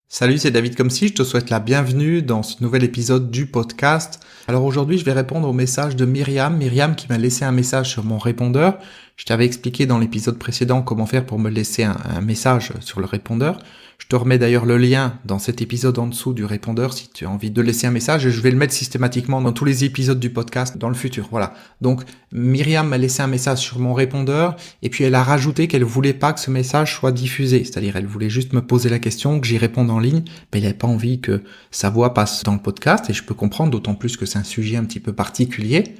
Salut, c'est David Comsi, je te souhaite la bienvenue dans ce nouvel épisode du podcast. Alors aujourd'hui, je vais répondre au message de Myriam qui m'a laissé un message sur mon répondeur. Je t'avais expliqué dans l'épisode précédent comment faire pour me laisser un message sur le répondeur. Je te remets d'ailleurs le lien dans cet épisode en dessous du répondeur si tu as envie de laisser un message et je vais le mettre systématiquement dans tous les épisodes du podcast dans le futur. Voilà. Donc Myriam m'a laissé un message sur mon répondeur et puis elle a rajouté qu'elle voulait pas que ce message soit diffusé. C'est-à-dire elle voulait juste me poser la question, que j'y réponde en ligne, mais elle n'avait pas envie que sa voix passe dans le podcast et je peux comprendre, d'autant plus que c'est un sujet un petit peu particulier.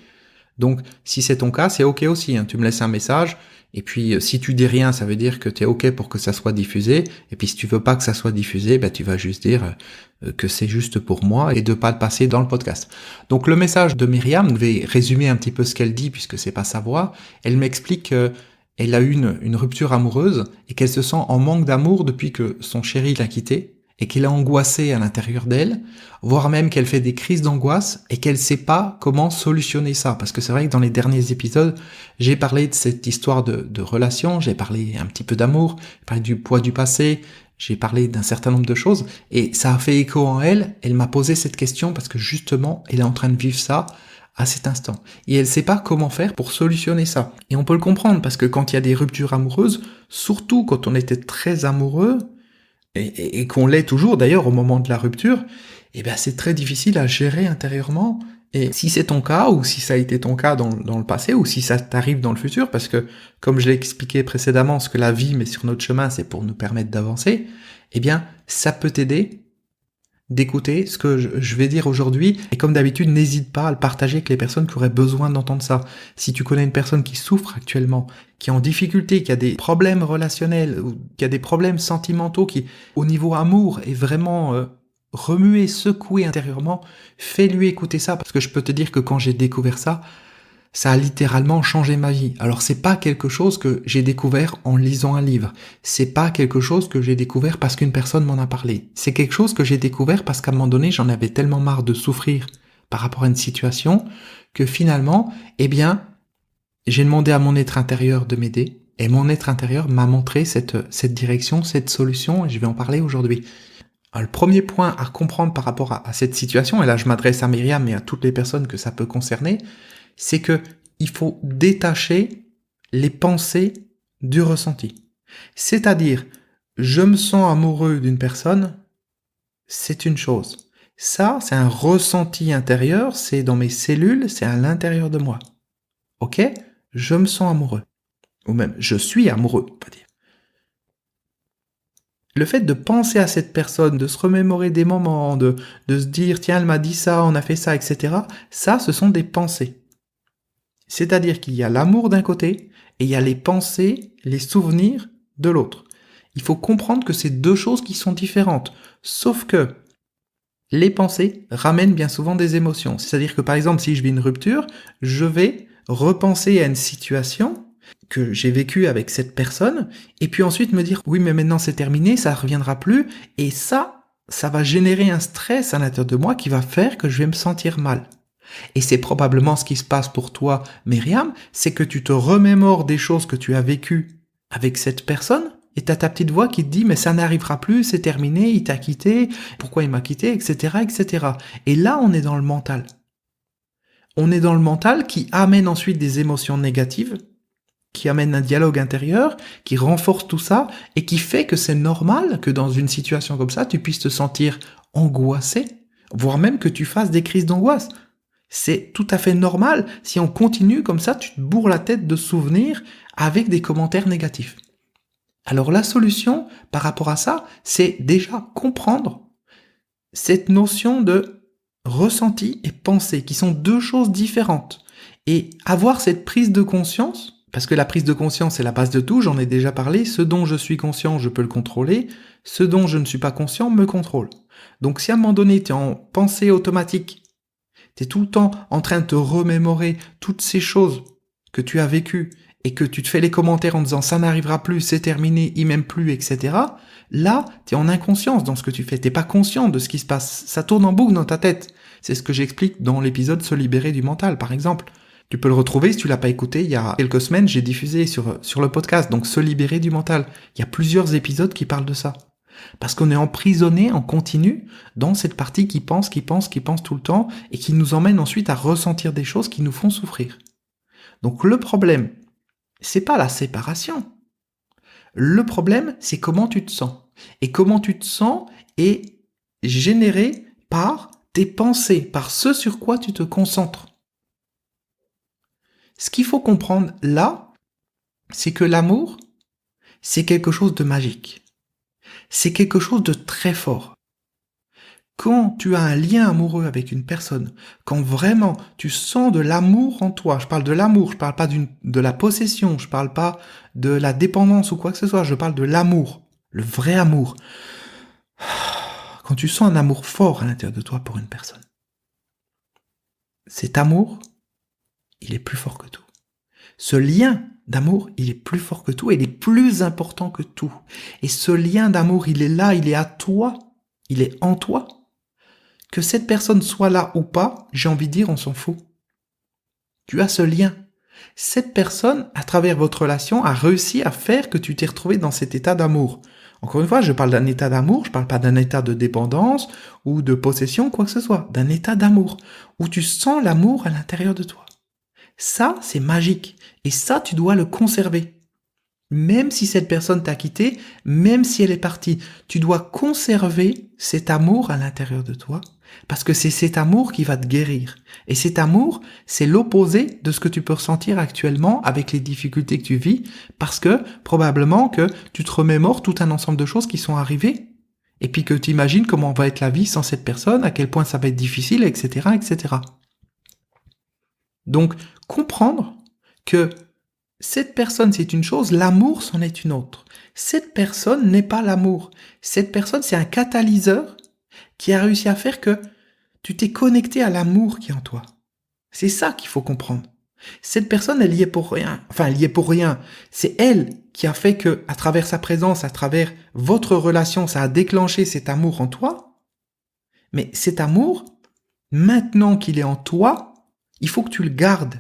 Donc, si c'est ton cas, c'est OK aussi, hein. Tu me laisses un message, et puis si tu dis rien, ça veut dire que tu es OK pour que ça soit diffusé, et puis si tu veux pas que ça soit diffusé, tu vas juste dire que c'est juste pour moi, et de pas le passer dans le podcast. Donc, le message de Myriam, je vais résumer un petit peu ce qu'elle dit, puisque c'est pas sa voix. Elle m'explique qu'elle a eu une rupture amoureuse, et qu'elle se sent en manque d'amour depuis que son chéri l'a quittée, et qu'elle est angoissée à l'intérieur d'elle, voire même qu'elle fait des crises d'angoisse et qu'elle sait pas comment solutionner ça. Parce que c'est vrai que dans les derniers épisodes, j'ai parlé de cette histoire de relation, j'ai parlé un petit peu d'amour, j'ai parlé du poids du passé, j'ai parlé d'un certain nombre de choses et ça a fait écho en elle. Elle m'a posé cette question parce que justement, elle est en train de vivre ça à cet instant. Et elle sait pas comment faire pour solutionner ça. Et on peut le comprendre parce que quand il y a des ruptures amoureuses, surtout quand on était très amoureux, et qu'on l'est toujours d'ailleurs au moment de la rupture, c'est très difficile à gérer intérieurement. Et si c'est ton cas, ou si ça a été ton cas dans le passé, ou si ça t'arrive dans le futur, parce que, comme je l'ai expliqué précédemment, ce que la vie met sur notre chemin, c'est pour nous permettre d'avancer, ça peut t'aider d'écouter ce que je vais dire aujourd'hui. Et comme d'habitude, n'hésite pas à le partager avec les personnes qui auraient besoin d'entendre ça. Si tu connais une personne qui souffre actuellement, qui est en difficulté, qui a des problèmes relationnels, ou qui a des problèmes sentimentaux, qui, au niveau amour, est vraiment remué, secoué intérieurement, fais-lui écouter ça. Parce que je peux te dire que quand j'ai découvert ça, ça a littéralement changé ma vie. Alors c'est pas quelque chose que j'ai découvert en lisant un livre. C'est pas quelque chose que j'ai découvert parce qu'une personne m'en a parlé. C'est quelque chose que j'ai découvert parce qu'à un moment donné, j'en avais tellement marre de souffrir par rapport à une situation que finalement, j'ai demandé à mon être intérieur de m'aider et mon être intérieur m'a montré cette direction, cette solution et je vais en parler aujourd'hui. Alors, le premier point à comprendre par rapport à cette situation, et là je m'adresse à Myriam et à toutes les personnes que ça peut concerner, c'est que il faut détacher les pensées du ressenti. C'est-à-dire, je me sens amoureux d'une personne, c'est une chose. Ça, c'est un ressenti intérieur, c'est dans mes cellules, c'est à l'intérieur de moi. Ok ? Je me sens amoureux. Ou même, je suis amoureux, on peut dire. Le fait de penser à cette personne, de se remémorer des moments, de se dire, tiens, elle m'a dit ça, on a fait ça, etc., ça, ce sont des pensées. C'est-à-dire qu'il y a l'amour d'un côté et il y a les pensées, les souvenirs de l'autre. Il faut comprendre que c'est deux choses qui sont différentes. Sauf que les pensées ramènent bien souvent des émotions. C'est-à-dire que par exemple, si je vis une rupture, je vais repenser à une situation que j'ai vécue avec cette personne et puis ensuite me dire oui mais maintenant c'est terminé, ça ne reviendra plus et ça va générer un stress à l'intérieur de moi qui va faire que je vais me sentir mal. Et c'est probablement ce qui se passe pour toi, Myriam, c'est que tu te remémores des choses que tu as vécues avec cette personne, et t'as ta petite voix qui te dit, mais ça n'arrivera plus, c'est terminé, il t'a quitté, pourquoi il m'a quitté, etc., etc. Et là, on est dans le mental. On est dans le mental qui amène ensuite des émotions négatives, qui amène un dialogue intérieur, qui renforce tout ça, et qui fait que c'est normal que dans une situation comme ça, tu puisses te sentir angoissé, voire même que tu fasses des crises d'angoisse. C'est tout à fait normal. Si on continue comme ça, tu te bourres la tête de souvenirs avec des commentaires négatifs. Alors la solution par rapport à ça, c'est déjà comprendre cette notion de ressenti et pensée, qui sont deux choses différentes. Et avoir cette prise de conscience, parce que la prise de conscience c'est la base de tout, j'en ai déjà parlé, ce dont je suis conscient, je peux le contrôler, ce dont je ne suis pas conscient me contrôle. Donc si à un moment donné, tu es en pensée automatique, tu es tout le temps en train de te remémorer toutes ces choses que tu as vécues et que tu te fais les commentaires en disant ça n'arrivera plus, c'est terminé, il m'aime plus, etc. Là, tu es en inconscience dans ce que tu fais. Tu n'es pas conscient de ce qui se passe. Ça tourne en boucle dans ta tête. C'est ce que j'explique dans l'épisode Se libérer du mental, par exemple. Tu peux le retrouver si tu l'as pas écouté. Il y a quelques semaines, j'ai diffusé sur le podcast, donc Se libérer du mental. Il y a plusieurs épisodes qui parlent de ça. Parce qu'on est emprisonné en continu dans cette partie qui pense tout le temps et qui nous emmène ensuite à ressentir des choses qui nous font souffrir. Donc le problème, c'est pas la séparation. Le problème, c'est comment tu te sens. Et comment tu te sens est généré par tes pensées, par ce sur quoi tu te concentres. Ce qu'il faut comprendre là, c'est que l'amour, c'est quelque chose de magique. C'est quelque chose de très fort. Quand tu as un lien amoureux avec une personne, quand vraiment tu sens de l'amour en toi, je parle de l'amour, je parle pas de la possession, je parle pas de la dépendance ou quoi que ce soit, je parle de l'amour, le vrai amour. Quand tu sens un amour fort à l'intérieur de toi pour une personne, cet amour, il est plus fort que tout. Ce lien d'amour, il est plus fort que tout et il est plus important que tout. Et ce lien d'amour, il est là, il est à toi, il est en toi. Que cette personne soit là ou pas, j'ai envie de dire, on s'en fout. Tu as ce lien. Cette personne, à travers votre relation, a réussi à faire que tu t'es retrouvé dans cet état d'amour. Encore une fois, je parle d'un état d'amour, je parle pas d'un état de dépendance ou de possession, quoi que ce soit. D'un état d'amour, où tu sens l'amour à l'intérieur de toi. Ça, c'est magique. Et ça, tu dois le conserver. Même si cette personne t'a quitté, même si elle est partie, tu dois conserver cet amour à l'intérieur de toi, parce que c'est cet amour qui va te guérir. Et cet amour, c'est l'opposé de ce que tu peux ressentir actuellement avec les difficultés que tu vis, parce que probablement que tu te remémores tout un ensemble de choses qui sont arrivées, et puis que tu imagines comment va être la vie sans cette personne, à quel point ça va être difficile, etc., etc. Donc, comprendre que cette personne, c'est une chose, l'amour, c'en est une autre. Cette personne n'est pas l'amour. Cette personne, c'est un catalyseur qui a réussi à faire que tu t'es connecté à l'amour qui est en toi. C'est ça qu'il faut comprendre. Cette personne, elle y est pour rien. Enfin, elle y est pour rien. C'est elle qui a fait que, à travers sa présence, à travers votre relation, ça a déclenché cet amour en toi. Mais cet amour, maintenant qu'il est en toi, il faut que tu le gardes.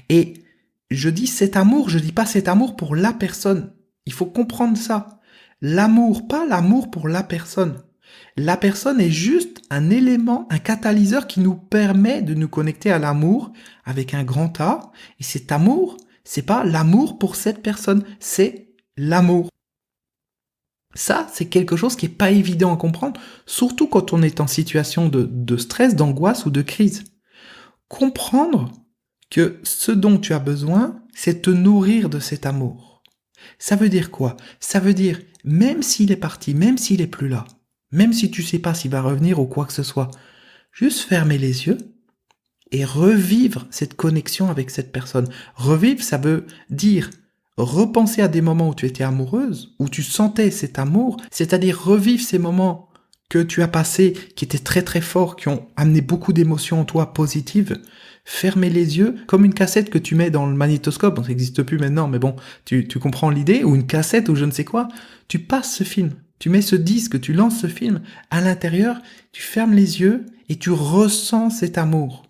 Et je dis cet amour, je dis pas cet amour pour la personne. Il faut comprendre ça. L'amour, pas l'amour pour la personne. La personne est juste un élément, un catalyseur qui nous permet de nous connecter à l'amour avec un grand A. Et cet amour, c'est pas l'amour pour cette personne, c'est l'amour. Ça, c'est quelque chose qui est pas évident à comprendre, surtout quand on est en situation de stress, d'angoisse ou de crise. Comprendre que ce dont tu as besoin, c'est te nourrir de cet amour. Ça veut dire quoi? Ça veut dire, même s'il est parti, même s'il est plus là, même si tu sais pas s'il va revenir ou quoi que ce soit, juste fermer les yeux et revivre cette connexion avec cette personne. Revivre, ça veut dire repenser à des moments où tu étais amoureuse, où tu sentais cet amour, c'est-à-dire revivre ces moments que tu as passés, qui étaient très très forts, qui ont amené beaucoup d'émotions en toi positives. Fermer les yeux, comme une cassette que tu mets dans le magnétoscope, bon, ça n'existe plus maintenant, mais bon, tu comprends l'idée, ou une cassette ou je ne sais quoi, tu passes ce film, tu mets ce disque, tu lances ce film, à l'intérieur, tu fermes les yeux et tu ressens cet amour.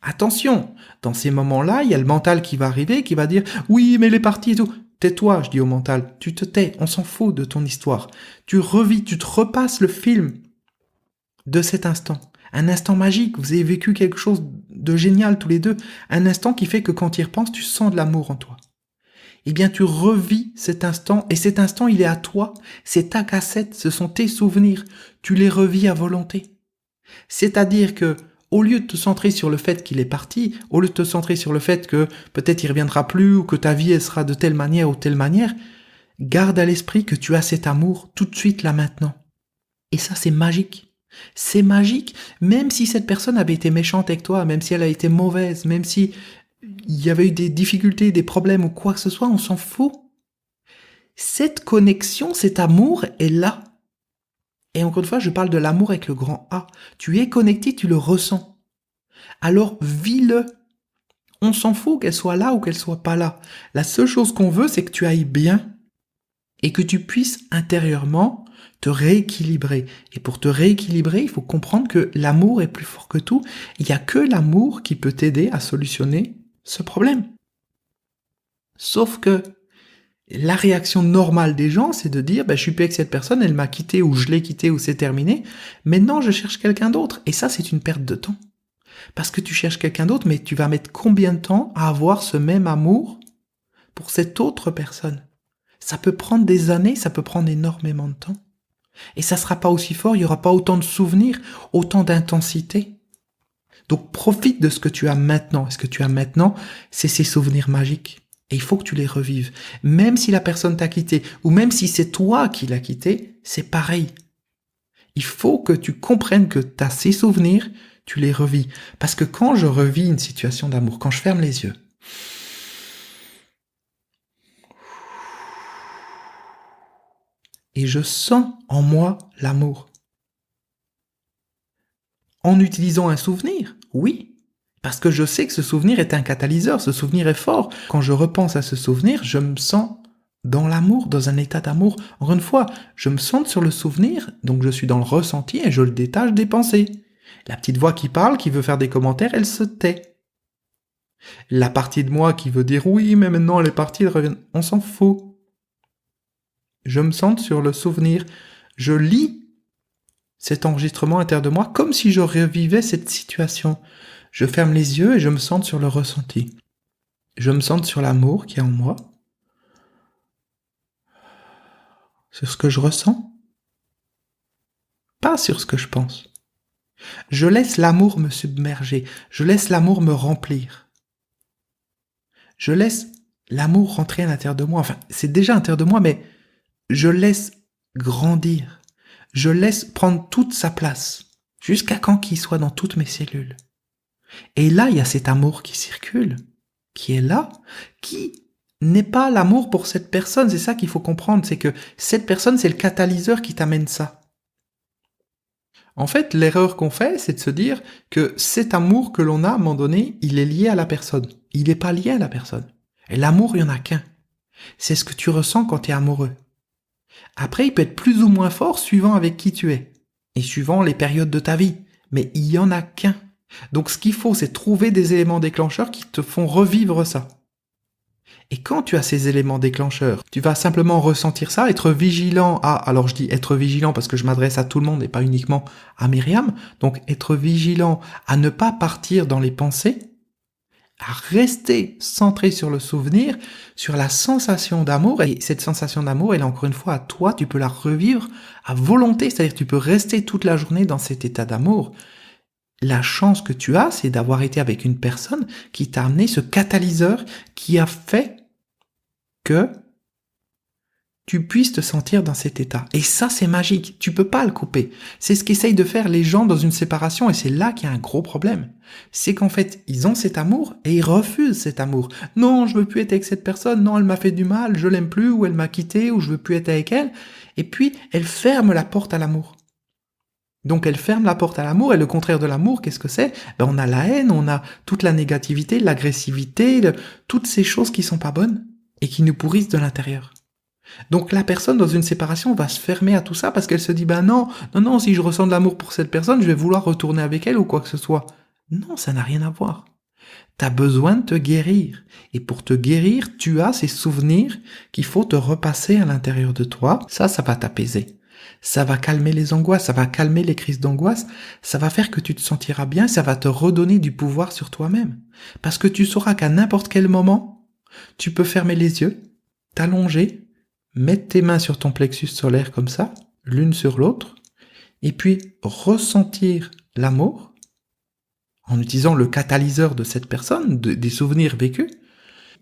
Attention, dans ces moments-là, il y a le mental qui va arriver, qui va dire « Oui, mais il est parti et tout ». Tais-toi, je dis au mental, tu te tais, on s'en fout de ton histoire. Tu revis, tu te repasses le film de cet instant. Un instant magique, vous avez vécu quelque chose de génial tous les deux. Un instant qui fait que quand tu y repenses, tu sens de l'amour en toi. Eh bien, tu revis cet instant, et cet instant, il est à toi. C'est ta cassette, ce sont tes souvenirs. Tu les revis à volonté. C'est-à-dire que, au lieu de te centrer sur le fait qu'il est parti, au lieu de te centrer sur le fait que peut-être il reviendra plus, ou que ta vie, elle sera de telle manière ou telle manière, garde à l'esprit que tu as cet amour tout de suite, là, maintenant. Et ça, c'est magique. C'est magique, même si cette personne avait été méchante avec toi, même si elle a été mauvaise, même si il y avait eu des difficultés, des problèmes ou quoi que ce soit, on s'en fout. Cette connexion, cet amour est là. Et encore une fois, je parle de l'amour avec le grand A. Tu es connecté, tu le ressens. Alors vis-le. On s'en fout qu'elle soit là ou qu'elle soit pas là. La seule chose qu'on veut, c'est que tu ailles bien et que tu puisses intérieurement te rééquilibrer. Et pour te rééquilibrer, il faut comprendre que l'amour est plus fort que tout. Il n'y a que l'amour qui peut t'aider à solutionner ce problème. Sauf que La réaction normale des gens, c'est de dire, je suis plus avec cette personne, elle m'a quitté, ou je l'ai quitté, ou c'est terminé. Maintenant, je cherche quelqu'un d'autre. Et ça, c'est une perte de temps. Parce que tu cherches quelqu'un d'autre, mais tu vas mettre combien de temps à avoir ce même amour pour cette autre personne? Ça peut prendre des années, ça peut prendre énormément de temps. Et ça sera pas aussi fort, il y aura pas autant de souvenirs, autant d'intensité. Donc profite de ce que tu as maintenant. Et ce que tu as maintenant, c'est ces souvenirs magiques. Et il faut que tu les revives. Même si la personne t'a quitté, ou même si c'est toi qui l'as quitté, c'est pareil. Il faut que tu comprennes que tu as ces souvenirs, tu les revis. Parce que quand je revis une situation d'amour, quand je ferme les yeux, et je sens en moi l'amour. En utilisant un souvenir, oui, parce que je sais que ce souvenir est un catalyseur, ce souvenir est fort. Quand je repense à ce souvenir, je me sens dans l'amour, dans un état d'amour. Encore une fois, je me centre sur le souvenir, donc je suis dans le ressenti et je le détache des pensées. La petite voix qui parle, qui veut faire des commentaires, elle se tait. La partie de moi qui veut dire oui, mais maintenant elle est partie, elle revient. On s'en fout. Je me centre sur le souvenir. Je lis cet enregistrement à l'intérieur de moi comme si je revivais cette situation. Je ferme les yeux et je me centre sur le ressenti. Je me centre sur l'amour qui est en moi, sur ce que je ressens, pas sur ce que je pense. Je laisse l'amour me submerger, je laisse l'amour me remplir. Je laisse l'amour rentrer à l'intérieur de moi. Enfin, c'est déjà à l'intérieur de moi, mais je laisse grandir. Je laisse prendre toute sa place, jusqu'à quand qu'il soit dans toutes mes cellules. Et là, il y a cet amour qui circule, qui est là, qui n'est pas l'amour pour cette personne. C'est ça qu'il faut comprendre, c'est que cette personne, c'est le catalyseur qui t'amène ça. En fait, l'erreur qu'on fait, c'est de se dire que cet amour que l'on a à un moment donné, il est lié à la personne. Il n'est pas lié à la personne. Et l'amour, il n'y en a qu'un. C'est ce que tu ressens quand tu es amoureux. Après, il peut être plus ou moins fort suivant avec qui tu es et suivant les périodes de ta vie. Mais il n'y en a qu'un. Donc ce qu'il faut, c'est trouver des éléments déclencheurs qui te font revivre ça. Et quand tu as ces éléments déclencheurs, tu vas simplement ressentir ça, être vigilant à... Alors je dis être vigilant parce que je m'adresse à tout le monde et pas uniquement à Myriam. Donc être vigilant à ne pas partir dans les pensées, à rester centré sur le souvenir, sur la sensation d'amour. Et cette sensation d'amour, elle est encore une fois à toi, tu peux la revivre à volonté. C'est-à-dire tu peux rester toute la journée dans cet état d'amour. La chance que tu as, c'est d'avoir été avec une personne qui t'a amené ce catalyseur qui a fait que tu puisses te sentir dans cet état. Et ça, c'est magique. Tu peux pas le couper. C'est ce qu'essayent de faire les gens dans une séparation et c'est là qu'il y a un gros problème. C'est qu'en fait, ils ont cet amour et ils refusent cet amour. Non, je veux plus être avec cette personne. Non, elle m'a fait du mal. Je l'aime plus ou elle m'a quitté ou je veux plus être avec elle. Et puis, elle ferme la porte à l'amour. Donc elle ferme la porte à l'amour, et le contraire de l'amour, qu'est-ce que c'est? On a la haine, on a toute la négativité, l'agressivité, toutes ces choses qui sont pas bonnes et qui nous pourrissent de l'intérieur. Donc la personne dans une séparation va se fermer à tout ça parce qu'elle se dit non, si je ressens de l'amour pour cette personne, je vais vouloir retourner avec elle ou quoi que ce soit. Non, ça n'a rien à voir. T'as besoin de te guérir. Et pour te guérir, tu as ces souvenirs qu'il faut te repasser à l'intérieur de toi. Ça va t'apaiser. Ça va calmer les angoisses, ça va calmer les crises d'angoisse, ça va faire que tu te sentiras bien, ça va te redonner du pouvoir sur toi-même. Parce que tu sauras qu'à n'importe quel moment, tu peux fermer les yeux, t'allonger, mettre tes mains sur ton plexus solaire comme ça, l'une sur l'autre, et puis ressentir l'amour en utilisant le catalyseur de cette personne, des souvenirs vécus,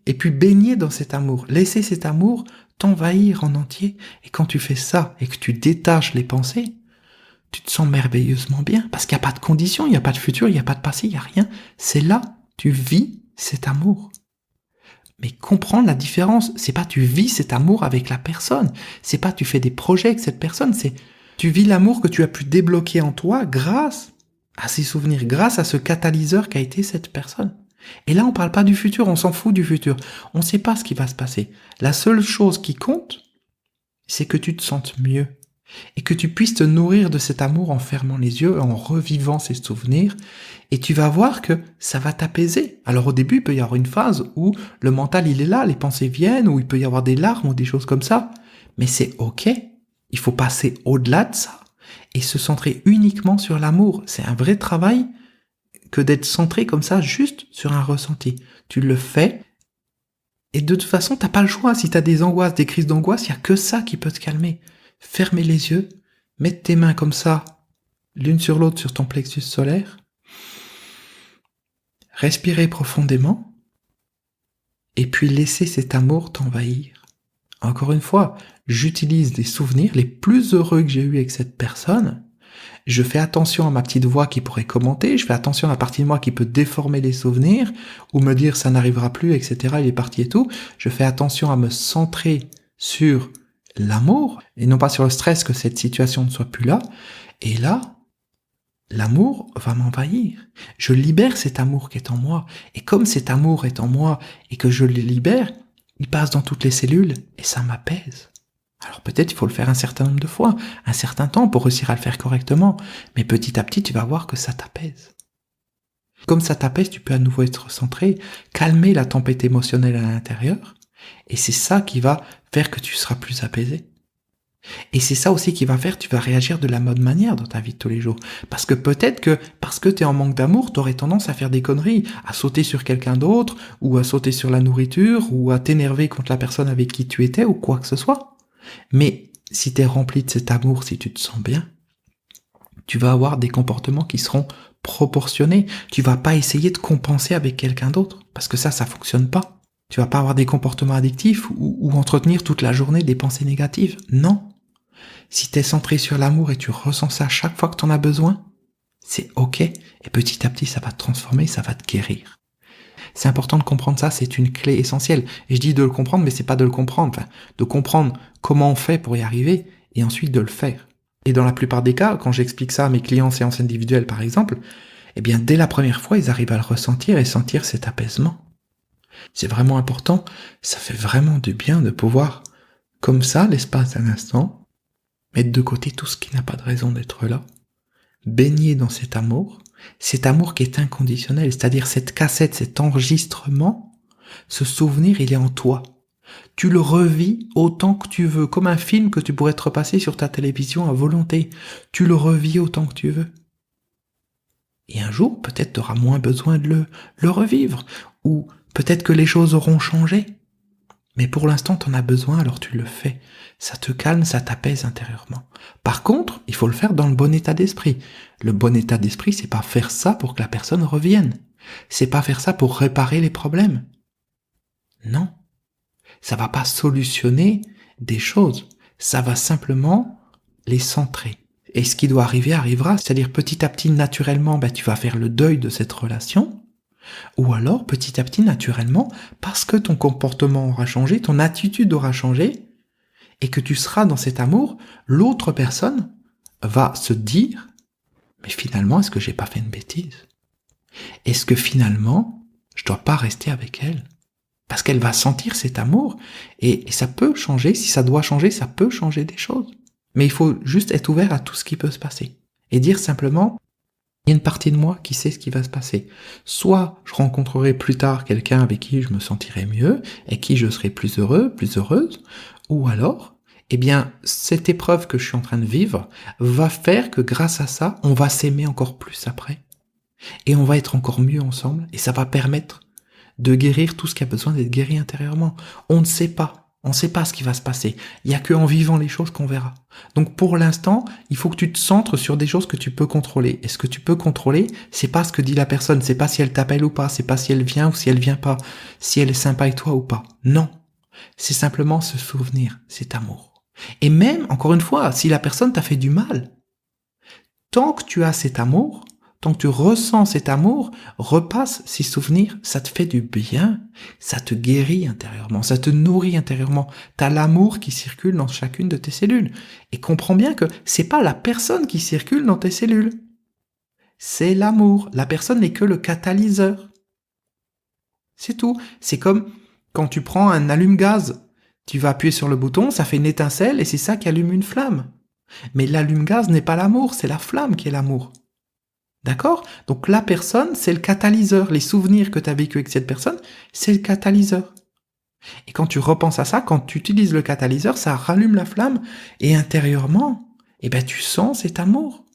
et puis baigner dans cet amour, laisser cet amour t'envahir en entier. Et quand tu fais ça et que tu détaches les pensées, tu te sens merveilleusement bien. Parce qu'il n'y a pas de conditions, il n'y a pas de futur, il n'y a pas de passé, il n'y a rien. C'est là, tu vis cet amour. Mais comprends la différence. C'est pas tu vis cet amour avec la personne. C'est pas tu fais des projets avec cette personne. C'est tu vis l'amour que tu as pu débloquer en toi grâce à ces souvenirs, grâce à ce catalyseur qu'a été cette personne. Et là, on parle pas du futur, on s'en fout du futur. On ne sait pas ce qui va se passer. La seule chose qui compte, c'est que tu te sentes mieux. et que tu puisses te nourrir de cet amour en fermant les yeux, en revivant ces souvenirs, et tu vas voir que ça va t'apaiser. Alors au début, il peut y avoir une phase où le mental, il est là, les pensées viennent, où il peut y avoir des larmes ou des choses comme ça, mais c'est ok. Il faut passer au-delà de ça et se centrer uniquement sur l'amour. C'est un vrai travail que d'être centré comme ça, juste sur un ressenti. Tu le fais, et de toute façon, t'as pas le choix. Si t'as des angoisses, des crises d'angoisse, il y a que ça qui peut te calmer. Fermer les yeux, mettre tes mains comme ça, l'une sur l'autre sur ton plexus solaire, respirer profondément, et puis laisser cet amour t'envahir. Encore une fois, j'utilise des souvenirs les plus heureux que j'ai eus avec cette personne. Je fais attention à ma petite voix qui pourrait commenter, je fais attention à la partie de moi qui peut déformer les souvenirs, ou me dire ça n'arrivera plus, etc., il est parti et tout. Je fais attention à me centrer sur l'amour, et non pas sur le stress que cette situation ne soit plus là. Et là, l'amour va m'envahir. Je libère cet amour qui est en moi. Et comme cet amour est en moi, et que je le libère, il passe dans toutes les cellules, et ça m'apaise. Alors peut-être il faut le faire un certain nombre de fois, un certain temps pour réussir à le faire correctement, mais petit à petit tu vas voir que ça t'apaise. Comme ça t'apaise, tu peux à nouveau être centré, calmer la tempête émotionnelle à l'intérieur, et c'est ça qui va faire que tu seras plus apaisé. Et c'est ça aussi qui va faire que tu vas réagir de la bonne manière dans ta vie de tous les jours. Parce que peut-être que, parce que tu es en manque d'amour, tu aurais tendance à faire des conneries, à sauter sur quelqu'un d'autre, ou à sauter sur la nourriture, ou à t'énerver contre la personne avec qui tu étais, ou quoi que ce soit. Mais si tu es rempli de cet amour, si tu te sens bien, tu vas avoir des comportements qui seront proportionnés. Tu vas pas essayer de compenser avec quelqu'un d'autre, parce que ça fonctionne pas. Tu vas pas avoir des comportements addictifs ou entretenir toute la journée des pensées négatives. Non. Si tu es centré sur l'amour et tu ressens ça chaque fois que tu en as besoin, c'est ok. Et petit à petit, ça va te transformer, ça va te guérir. C'est important de comprendre ça, c'est une clé essentielle. Et je dis de le comprendre, mais c'est pas de le comprendre. Enfin, de comprendre comment on fait pour y arriver et ensuite de le faire. Et dans la plupart des cas, quand j'explique ça à mes clients en séance individuelle par exemple, eh bien dès la première fois, ils arrivent à le ressentir et sentir cet apaisement. C'est vraiment important, ça fait vraiment du bien de pouvoir, comme ça, l'espace d'un instant, mettre de côté tout ce qui n'a pas de raison d'être là, baigner dans cet amour qui est inconditionnel, c'est-à-dire cette cassette, cet enregistrement, ce souvenir, il est en toi. Tu le revis autant que tu veux, comme un film que tu pourrais te repasser sur ta télévision à volonté. Tu le revis autant que tu veux. Et un jour, peut-être tu auras moins besoin de le revivre, ou peut-être que les choses auront changé. Mais pour l'instant, tu en as besoin, alors tu le fais. Ça te calme, ça t'apaise intérieurement. Par contre, il faut le faire dans le bon état d'esprit. Le bon état d'esprit, c'est pas faire ça pour que la personne revienne. C'est pas faire ça pour réparer les problèmes. Non. Ça va pas solutionner des choses. Ça va simplement les centrer. Et ce qui doit arriver arrivera. C'est-à-dire petit à petit, naturellement, tu vas faire le deuil de cette relation. Ou alors, petit à petit, naturellement, parce que ton comportement aura changé, ton attitude aura changé, et que tu seras dans cet amour, l'autre personne va se dire « Mais finalement, est-ce que j'ai pas fait une bêtise ? Est-ce que finalement, je dois pas rester avec elle ?» Parce qu'elle va sentir cet amour, et ça peut changer, si ça doit changer, ça peut changer des choses. Mais il faut juste être ouvert à tout ce qui peut se passer. Et dire simplement, il y a une partie de moi qui sait ce qui va se passer. Soit je rencontrerai plus tard quelqu'un avec qui je me sentirai mieux, et qui je serai plus heureux, plus heureuse, ou alors, cette épreuve que je suis en train de vivre va faire que grâce à ça, on va s'aimer encore plus après. Et on va être encore mieux ensemble, et ça va permettre de guérir tout ce qui a besoin d'être guéri intérieurement. On ne sait pas. On ne sait pas ce qui va se passer. Il n'y a qu'en vivant les choses qu'on verra. Donc pour l'instant, il faut que tu te centres sur des choses que tu peux contrôler. Et ce que tu peux contrôler, c'est pas ce que dit la personne, c'est pas si elle t'appelle ou pas, c'est pas si elle vient ou si elle vient pas, si elle est sympa avec toi ou pas. Non. C'est simplement ce souvenir, cet amour. Et même, encore une fois, si la personne t'a fait du mal, tant que tu as cet amour, tant que tu ressens cet amour, repasse ces souvenirs, ça te fait du bien, ça te guérit intérieurement, ça te nourrit intérieurement. T'as l'amour qui circule dans chacune de tes cellules. Et comprends bien que c'est pas la personne qui circule dans tes cellules. C'est l'amour. La personne n'est que le catalyseur. C'est tout. C'est comme quand tu prends un allume-gaz. Tu vas appuyer sur le bouton, ça fait une étincelle et c'est ça qui allume une flamme. Mais l'allume-gaz n'est pas l'amour, c'est la flamme qui est l'amour. D'accord? Donc la personne, c'est le catalyseur. Les souvenirs que tu as vécu avec cette personne, c'est le catalyseur. Et quand tu repenses à ça, quand tu utilises le catalyseur, ça rallume la flamme et intérieurement, tu sens cet amour.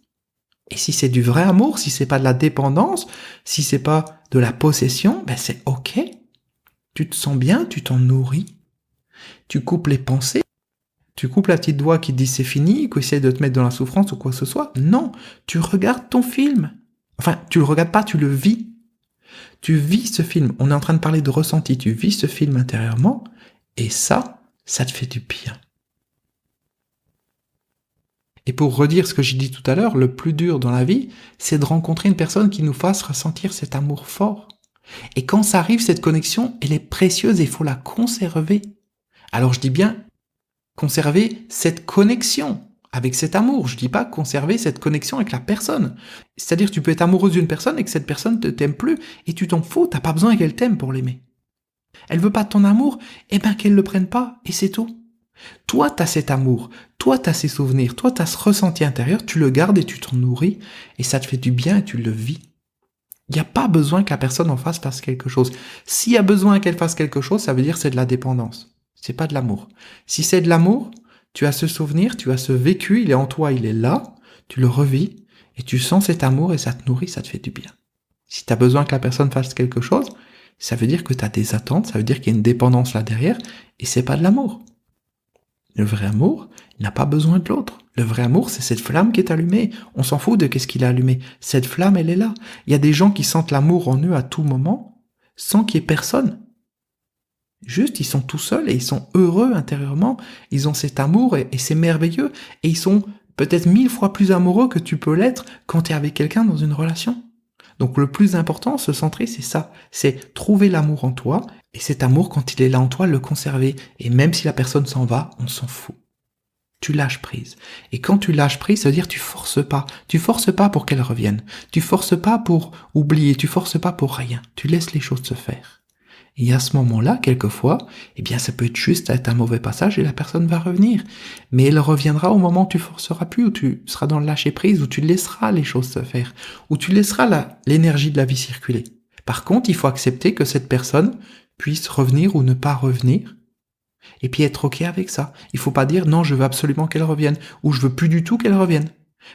Et si c'est du vrai amour, si c'est pas de la dépendance, si c'est pas de la possession, c'est ok. Tu te sens bien, tu t'en nourris. Tu coupes les pensées. Tu coupes la petite voix qui dit c'est fini, qui essaie de te mettre dans la souffrance ou quoi que ce soit. Non, tu regardes ton film. Enfin, tu le regardes pas, tu le vis. Tu vis ce film. On est en train de parler de ressenti. Tu vis ce film intérieurement et ça te fait du bien. Et pour redire ce que j'ai dit tout à l'heure, le plus dur dans la vie, c'est de rencontrer une personne qui nous fasse ressentir cet amour fort. Et quand ça arrive, cette connexion, elle est précieuse et il faut la conserver. Alors je dis bien conserver cette connexion avec cet amour. Je dis pas conserver cette connexion avec la personne. C'est-à-dire tu peux être amoureuse d'une personne et que cette personne ne t'aime plus et tu t'en fous, t'as pas besoin qu'elle t'aime pour l'aimer. Elle veut pas de ton amour, qu'elle le prenne pas et c'est tout. Toi, t'as cet amour, toi, t'as ces souvenirs, toi, t'as ce ressenti intérieur, tu le gardes et tu t'en nourris et ça te fait du bien et tu le vis. Il n'y a pas besoin que la personne en fasse quelque chose. S'il y a besoin qu'elle fasse quelque chose, ça veut dire que c'est de la dépendance. C'est pas de l'amour. Si c'est de l'amour, tu as ce souvenir, tu as ce vécu, il est en toi, il est là, tu le revis et tu sens cet amour et ça te nourrit, ça te fait du bien. Si tu as besoin que la personne fasse quelque chose, ça veut dire que tu as des attentes, ça veut dire qu'il y a une dépendance là derrière et c'est pas de l'amour. Le vrai amour, il n'a pas besoin de l'autre. Le vrai amour, c'est cette flamme qui est allumée. On s'en fout de qu'est-ce qu'il a allumé. Cette flamme, elle est là. Il y a des gens qui sentent l'amour en eux à tout moment, sans qu'il y ait personne. Juste, ils sont tout seuls et ils sont heureux intérieurement. Ils ont cet amour et c'est merveilleux. Et ils sont peut-être 1000 fois plus amoureux que tu peux l'être quand tu es avec quelqu'un dans une relation. Donc le plus important, se centrer, c'est ça. C'est trouver l'amour en toi. Et cet amour, quand il est là en toi, le conserver. Et même si la personne s'en va, on s'en fout. Tu lâches prise. Et quand tu lâches prise, ça veut dire tu forces pas. Tu forces pas pour qu'elle revienne. Tu forces pas pour oublier. Tu forces pas pour rien. Tu laisses les choses se faire. Et à ce moment-là, quelquefois, ça peut être juste être un mauvais passage et la personne va revenir. Mais elle reviendra au moment où tu forceras plus, où tu seras dans le lâcher prise, où tu laisseras les choses se faire, où tu laisseras l'énergie de la vie circuler. Par contre, il faut accepter que cette personne puisse revenir ou ne pas revenir. Et puis être ok avec ça. Il faut pas dire non, je veux absolument qu'elle revienne, ou je veux plus du tout qu'elle revienne.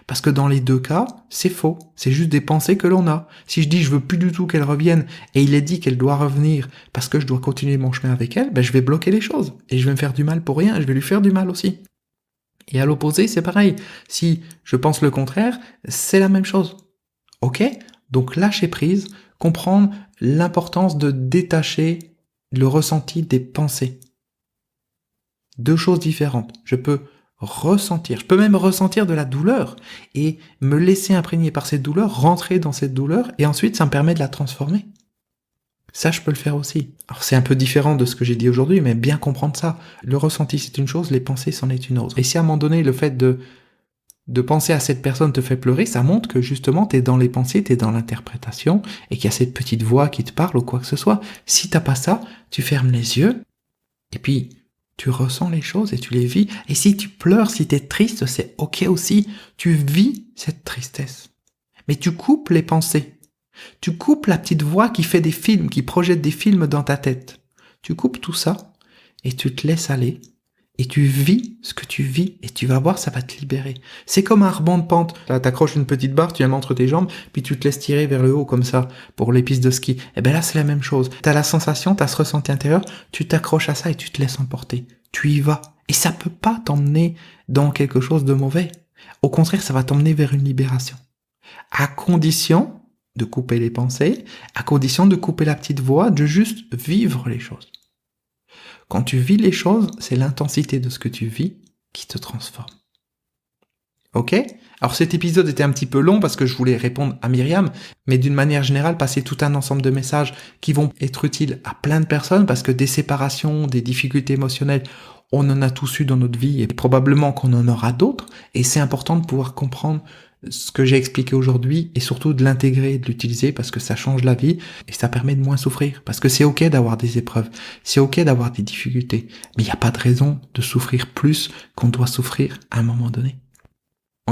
Parce que dans les deux cas, c'est faux. C'est juste des pensées que l'on a. Si je dis je veux plus du tout qu'elle revienne et il est dit qu'elle doit revenir parce que je dois continuer mon chemin avec elle, je vais bloquer les choses et je vais me faire du mal pour rien, je vais lui faire du mal aussi. Et à l'opposé, c'est pareil. Si je pense le contraire, c'est la même chose. Ok? Donc lâcher prise, comprendre l'importance de détacher le ressenti des pensées. Deux choses différentes. Je peux même ressentir de la douleur et me laisser imprégner par cette douleur, rentrer dans cette douleur et ensuite ça me permet de la transformer. Ça, je peux le faire aussi. Alors c'est un peu différent de ce que j'ai dit aujourd'hui, mais bien comprendre ça. Le ressenti, c'est une chose, les pensées, c'en est une autre. Et si à un moment donné, le fait de penser à cette personne te fait pleurer, ça montre que justement, t'es dans les pensées, t'es dans l'interprétation et qu'il y a cette petite voix qui te parle ou quoi que ce soit. Si t'as pas ça, tu fermes les yeux et puis tu ressens les choses et tu les vis. Et si tu pleures, si t'es triste, c'est ok aussi. Tu vis cette tristesse. Mais tu coupes les pensées. Tu coupes la petite voix qui fait des films, qui projette des films dans ta tête. Tu coupes tout ça et tu te laisses aller. Et tu vis ce que tu vis et tu vas voir, ça va te libérer. C'est comme un rebond de pente. Là, t'accroches une petite barre, tu la mets entre tes jambes, puis tu te laisses tirer vers le haut comme ça pour les pistes de ski. Et là, c'est la même chose. T'as la sensation, t'as ce ressenti intérieur, tu t'accroches à ça et tu te laisses emporter. Tu y vas. Et ça peut pas t'emmener dans quelque chose de mauvais. Au contraire, ça va t'emmener vers une libération. À condition de couper les pensées, à condition de couper la petite voix, de juste vivre les choses. Quand tu vis les choses, c'est l'intensité de ce que tu vis qui te transforme. Ok? Alors cet épisode était un petit peu long parce que je voulais répondre à Myriam, mais d'une manière générale, passer tout un ensemble de messages qui vont être utiles à plein de personnes parce que des séparations, des difficultés émotionnelles, on en a tous eu dans notre vie et probablement qu'on en aura d'autres. Et c'est important de pouvoir comprendre ce que j'ai expliqué aujourd'hui et surtout de l'intégrer et de l'utiliser parce que ça change la vie et ça permet de moins souffrir. Parce que c'est ok d'avoir des épreuves, c'est ok d'avoir des difficultés, mais il n'y a pas de raison de souffrir plus qu'on doit souffrir à un moment donné.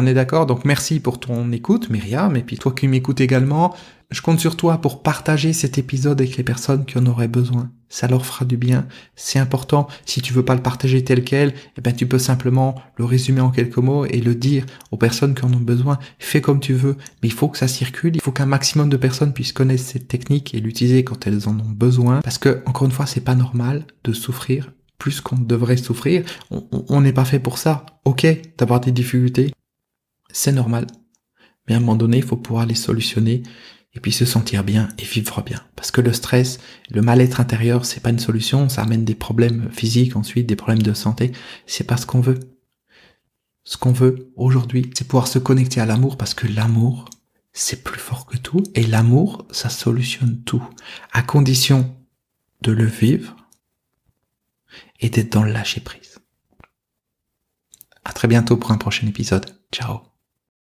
On est d'accord? Donc merci pour ton écoute, Myriam, et puis toi qui m'écoutes également, je compte sur toi pour partager cet épisode avec les personnes qui en auraient besoin. Ça leur fera du bien, c'est important. Si tu veux pas le partager tel quel, tu peux simplement le résumer en quelques mots et le dire aux personnes qui en ont besoin. Fais comme tu veux, mais il faut que ça circule, il faut qu'un maximum de personnes puissent connaître cette technique et l'utiliser quand elles en ont besoin, parce que, encore une fois, c'est pas normal de souffrir plus qu'on devrait souffrir. On n'est pas fait pour ça. Ok, d'avoir des difficultés, c'est normal. Mais à un moment donné, il faut pouvoir les solutionner et puis se sentir bien et vivre bien. Parce que le stress, le mal-être intérieur, c'est pas une solution, ça amène des problèmes physiques, ensuite des problèmes de santé. C'est pas ce qu'on veut. Ce qu'on veut aujourd'hui, c'est pouvoir se connecter à l'amour parce que l'amour, c'est plus fort que tout et l'amour, ça solutionne tout. À condition de le vivre et d'être dans le lâcher prise. À très bientôt pour un prochain épisode. Ciao.